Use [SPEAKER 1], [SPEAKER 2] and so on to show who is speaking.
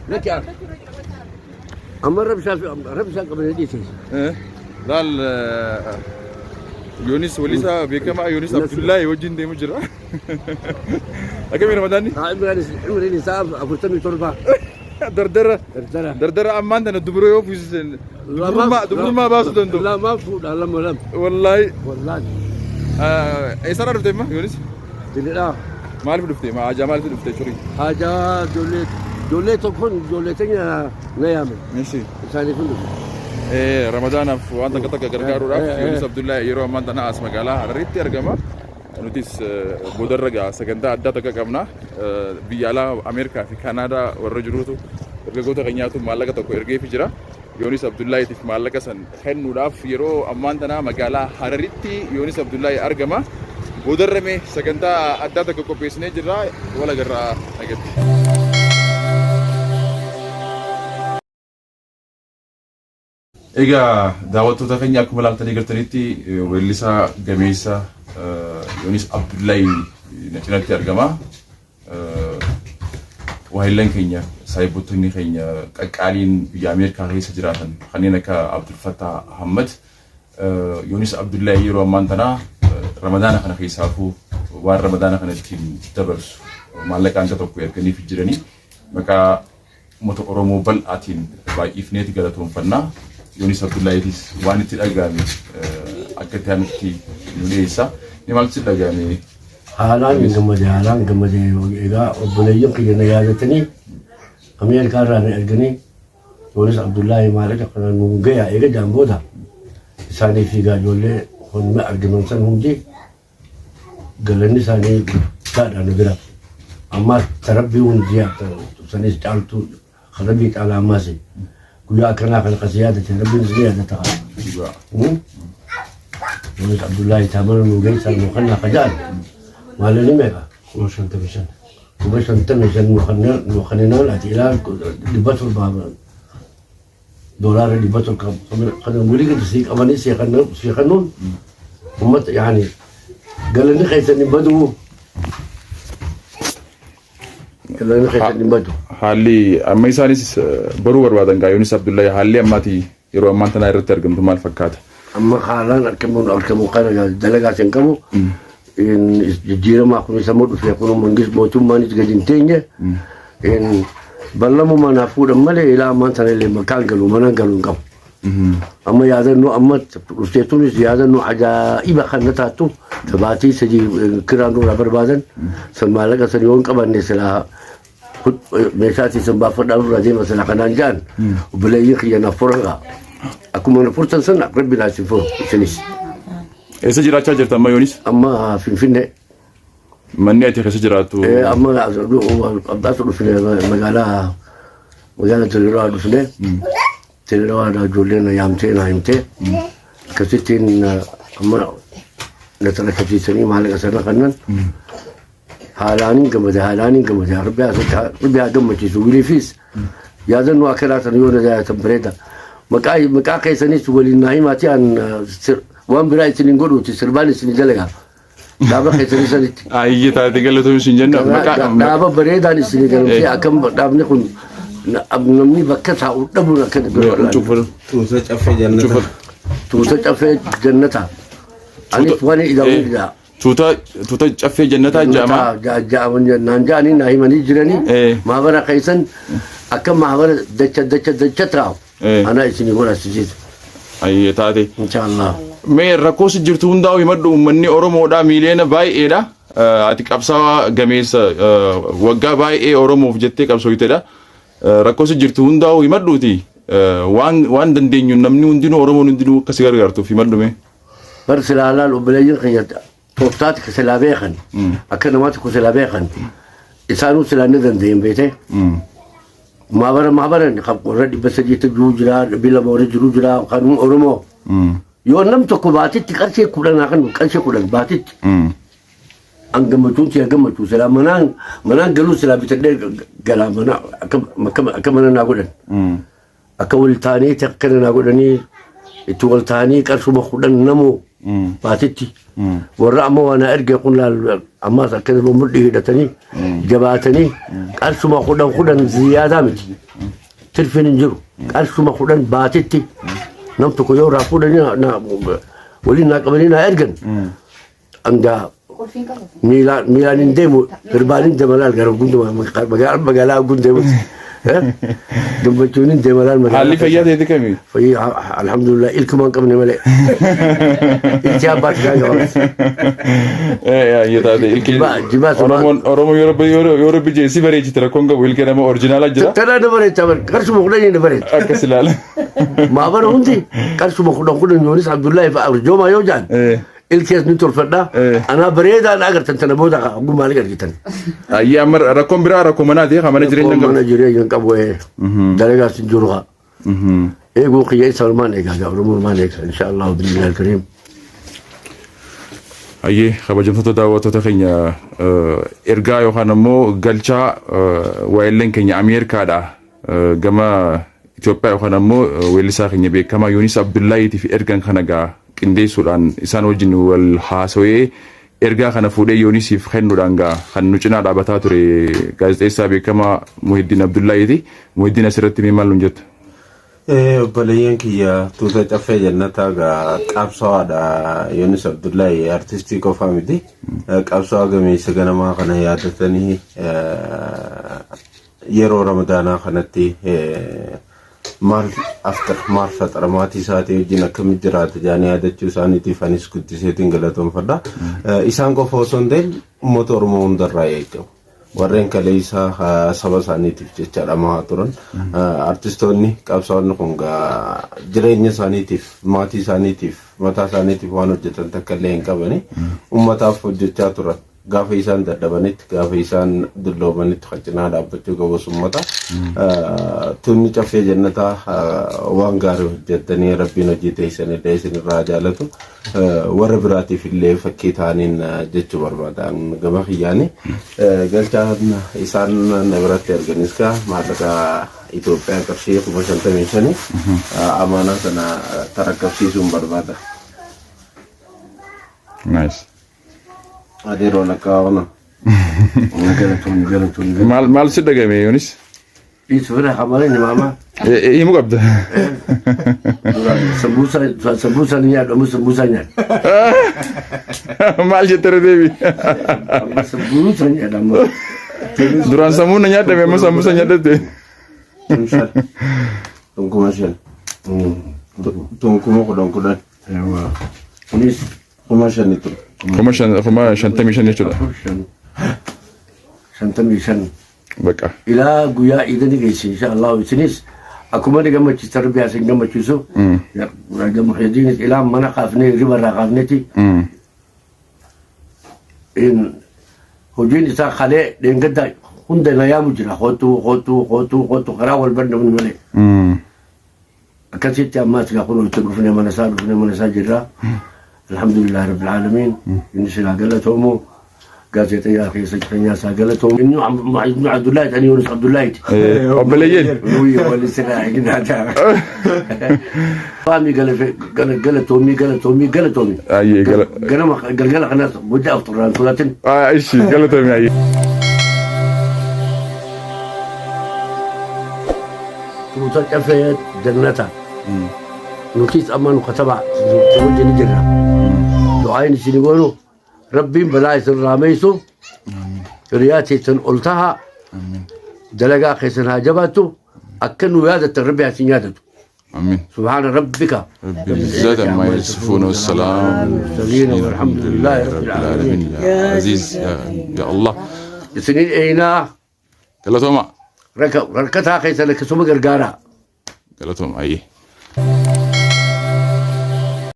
[SPEAKER 1] لك يا أما ربشة قبل ديتي
[SPEAKER 2] لال يونس وليسا بيكما يونس عبد الله وجين دي مجرى أكمل رمضاني
[SPEAKER 1] عمري صعب أفرتني تربة
[SPEAKER 2] دردرة أمان أنا دبرو يوم في دبرو ما باس دندو
[SPEAKER 1] لا ما فود لا ما
[SPEAKER 2] والله إيش صار رفته ما يونس
[SPEAKER 1] لا
[SPEAKER 2] ما أعرف رفته ما أجا ما أعرف رفته شوري
[SPEAKER 1] حاجة جولة تكون جولة تانية نيام
[SPEAKER 2] ماشي
[SPEAKER 1] ثاني كله
[SPEAKER 2] رمضان وأنت كتك كرجارو راف يونس عبد الله يروح أمان تنا اسمه قالا ريتي أرجما نوتيس بودرجا سكندا أدى تك كمنا بيالا أمريكا في كندا والرجروتو رجعوتو كنياتو مالك تكو إرجع في جرا يونس عبد الله يتف مالك سن خن نوراف يرو أمان تنا مقالا ريتي يونس عبد الله أرجما بودرمي سكندا أدى تك كو بيسني جرا ولا جرا أكيد Egaa daawwattoota keenya akkuma ilaaltanii jirtanitti weellisaa gameessa Yoonis Abdullahi na cinatti argama. Waahillan keenya saayibootonni keenya qaqqaaliin biyya Ameerikaa keessa jiraatan kanneen akka Abdul Fattah Ahmad Yoonis Abdullahi yeroo ammaan tanaa Ramadaana kana keessaafuu waan Ramadaana kana ittiin dabarsu maallaqaan tokko erganiif jiranii maqaa uummata Oromoo bal'aatiin baay'ifneeti galatoonfannaa. Yoonis Abdullahiitis waan itti dhagahame akka ta'anitti nuleessa ni maaltu itti dhagahame
[SPEAKER 1] haalaan gammadee egaa obboleeyyan kiyya yaadatanii Ameerikaa irraa erganii Yoonis Abdullahi maallaqa kana nu gaya eega jaambooda isaanii fi ijoollee hunduma argaman san hundi galanni isaanii guddaadhaan bira amma tarabbii hundi sanis caaltu rabbii caalaa ammaasi ويا كنا في القسيادة ربنا زيادة تقال. يونس عبد الله تامر وجيس المخنّا خجال. ما لنا ميكا. ومشان تمشان مخنّنا لا تيلا دبتر باب دولار دبتر كم خلنا نقولي كده سيك أماني سيخنون هم يعني قال لنا خيسني بدو
[SPEAKER 2] haalli amma isaanis baruu barbaadan gaa Yoonis Abdullahi haalli ammaati yeroo ammaan tanaa irratti argamtu maal fakkaata?
[SPEAKER 1] Amma haalaan argamu kana dalagaa sin qabu jijjiiramaa kun isa mudhu fi kun mangis mootummaanis gadi hin teenye ballamu mana fuudhan malee ilaa ammaan tana illee makaan galu mana galu hin qabu. Amma yaadannoo amma dhufteetunis yaadannoo ajaa'iba kan na taattu tabaatii sadii kiraan duraa barbaadan san maallaqa san yoon qabanne silaa meeshaatii san baafadhaan irraa deema silaa kanaan jaan obboleeyyin kiyya naaf furagaa akkuma na furtan san rabbi naaf hin furu isinis.
[SPEAKER 2] Eessa jiraachaa jirta amma Yoonis?
[SPEAKER 1] Amma Finfinnee.
[SPEAKER 2] Manni ati keessa jiraattu?
[SPEAKER 1] Amma abbaatu dhufne magaalaa Tiliraa dhufne. Tiliraa ijoolleen yaamtee na himtee akkasittiin amma na tarkachiisanii maallaqa sana kannan haalaanin gamade rabbi haa gammachiisu wiliifis yaadannoo akkanaatan yoo na jaayatan bareeda maqaa keessanis waliin naa himaatii aan waan biraa isinin godhuuti sirbaan isinin dalagaa dhaaba keessanii sanitti.
[SPEAKER 2] Ayyi taate galatoon isin jenna.
[SPEAKER 1] Dhaaba bareedaan isinin galamsee akkam dhaabni kun namni bakka taa'u dhabuun akka tuuta caffee jannata. Anis waan ida'uun ida'aa.
[SPEAKER 2] Tuuta caffee jannataa jaamaa?
[SPEAKER 1] Jaaman jannaan jaanii naa himanii jiranii maabara keessan akka maabara dacha taa'u. Anaa isinii godhasiisiisa.
[SPEAKER 2] Ayyi taate.
[SPEAKER 1] Inshaallah.
[SPEAKER 2] Mee rakkoon jirtu hundaa'u himadhu uummanni Oromoodhaa miiliyoona baay'eedha. Ati qabsaa'aa gameessa waggaa baay'ee Oromoof jettee qabsooytedha. Rakkoon jirtu hundaa'u himadhuuti. Waan dandeenyu namni hundinuu Oromoon hundinuu akkasii gargaartuuf himadhu mee.
[SPEAKER 1] Bar silaalaan obboleeyyin keenya tooftaati ka silaa beekan akka namaatti ku silaa beekan isaanuu silaa ni danda'in beete. Maabaran warra 300 jiruu jira 200 jiruu jira kan Oromoo. Yoo nam tokko baatitti qarshee 10 kan qarshee 10 baatitti. An gammachuun siya gammachuu silaa manaan galuu silaa bitadhee galaa mana akka mana naa godhan. Akka wal taanii akka naa godhanii itti wal taanii qarshuma 10 namoo baatitti. Warra amma waan erge kun laal ammas akka mudhii hidhatanii jabaatanii qarshuma 10 ziyaadaa miti. تلفين نجرو قال شو ما خدن باتتي نمت كيو رافودني نا ولينا قبلنا ارجن عند ميلان ندمو ربالين دملال قرب كنت بقال كنت دمبتونين دملال
[SPEAKER 2] اللي فيا دي كمي
[SPEAKER 1] في الحمد لله إلكم أنكم نملة إنتيابات كانوا
[SPEAKER 2] يا يتادي
[SPEAKER 1] جماعة
[SPEAKER 2] أرومو يوروبي جيسي بريج ترى كونغا ويل كلام أورجينال أجرا
[SPEAKER 1] ترى نبرة تمر كرسو مخلين نبرة
[SPEAKER 2] أكسلال
[SPEAKER 1] ما بره هندي كرسو مخلون يونس عبد الله فأرجو ما يوجد الكيس نتور فردا أنا بريد أنا أقدر تنتنبودا أقول مالك أرجيتن
[SPEAKER 2] يا مر رقم برا رقم منادي خمانة جرين
[SPEAKER 1] نعم منادي جرين ينكبوه دلقة سنجورها إيه قو قياس سلمان إيجا قبل ما نيك إن شاء الله بإذن الله الكريم
[SPEAKER 2] أيه خبرجم تداوة تخينيا إرجع يوهانمو قلشة وإلين كينيا أمريكا دا جما إثيوبيا يوهانمو ويلسا كينيا بكما يونس عبد الله في إرجع خناجا كندي سودان إنسان وجنو والحاسوي إرجع خنا فودي يونس في خنو دانجا خنو جنا دابتا تري قاعد إسا بكما محيدين عبد الله يدي محيدين أسرتي ممالون جت
[SPEAKER 3] بلين كيا توتا تفه جنتا قابسوا دا يونس عبد الله ارتستي كو فاميدي قابسوا غمي سغنا ما خنا يادتني يرو رمضان خنتي مال افتر مال فتره ماتي ساتي جنا كم جرات جاني ادچو سانيتي فانيس كنت سيتين غلطون فدا اسان كو فوسوندل موتور مون درايتو warreen kaleessa saba isaaniitiif jechaadha maa turan artistoonni qabsaa'onni kun jireenya isaaniitiif maatii isaaniitiif mataa isaaniitiif waan hojjetan takka illee hin qabani ummataaf hojjechaa turan gaafa isaan dadhabanitti gaafa isaan dulloomanitti qacinaa dhaabbachuu qabu ummata tunni caffee jannataa waan gaarii hojjetanii rabbiin hojii teessan illee isin irraa jaalatu warra biraatiif illee fakkii ta'aniin jechuu barbaadan gama kiyyaani galchaan isaan na biratti arganis ka maallaqa Itoophiyaa qarshii 55 amaanaa sana tarakkabsiisuun barbaada.
[SPEAKER 2] Nice.
[SPEAKER 3] Adiro nakaona.
[SPEAKER 2] Mal sidagame Yunis.
[SPEAKER 1] يسوي حمالين ماما
[SPEAKER 2] إيه مو قبضة
[SPEAKER 1] سمبوسة نياد أمو سمبوسة نياد
[SPEAKER 2] مال جتر ديبي
[SPEAKER 1] سمبوسة نياد أمو
[SPEAKER 2] duraan sammuu na nyaadame amma sammuu sa nyaadate
[SPEAKER 3] Tungku masyan Tungku mo kudang-kudang Unis Kumasyan itu
[SPEAKER 2] kuma shantamii shan jechuudha
[SPEAKER 1] shantamii shan
[SPEAKER 2] bakka
[SPEAKER 1] ilaa guyyaa idani geesse inshaallah isinis akkuma gammachi tarbiyaa sin gammachiisu raja muhyiddin ilaa mana qaafnee ribarraa qaafneeti in hojiin isaa qalee dheengadda hunda na yaamu jira hootu karaa wal barna mun malee akkasitti ammaas gaa kun itti dhufnee mana isaa jirra alhamdulillah rabbil alamin inni silaa galatoomu gaazexeeyaa keessa jireenyaa isaa galatoomu inni Abdullahi ani Yunus Abdullahi
[SPEAKER 2] obboleeyyen
[SPEAKER 1] wali silaa ignaata faami galatoomi
[SPEAKER 2] ayyee
[SPEAKER 1] ganama galgala kanaas bujja afturraan sulatin
[SPEAKER 2] ishi galatoomi ayyee
[SPEAKER 1] تتكفى جنتها نكيس أمان وكتبع توجه نجرها دعاين سنقولوا ربي بلاي سنراميسو رياتي سنقلتها دلقا خيسنها جباتو أكنوا يادة الربيع سنيادته
[SPEAKER 2] آمين
[SPEAKER 1] سبحان ربك
[SPEAKER 2] رب العزة ما يصفون والسلام
[SPEAKER 1] والحمد لله رب العالمين
[SPEAKER 2] يا عزيز يا الله
[SPEAKER 1] سنين أينا
[SPEAKER 2] galatoomaa
[SPEAKER 1] ركتها خيسنك سمك القارة
[SPEAKER 2] galatoomaa ayyee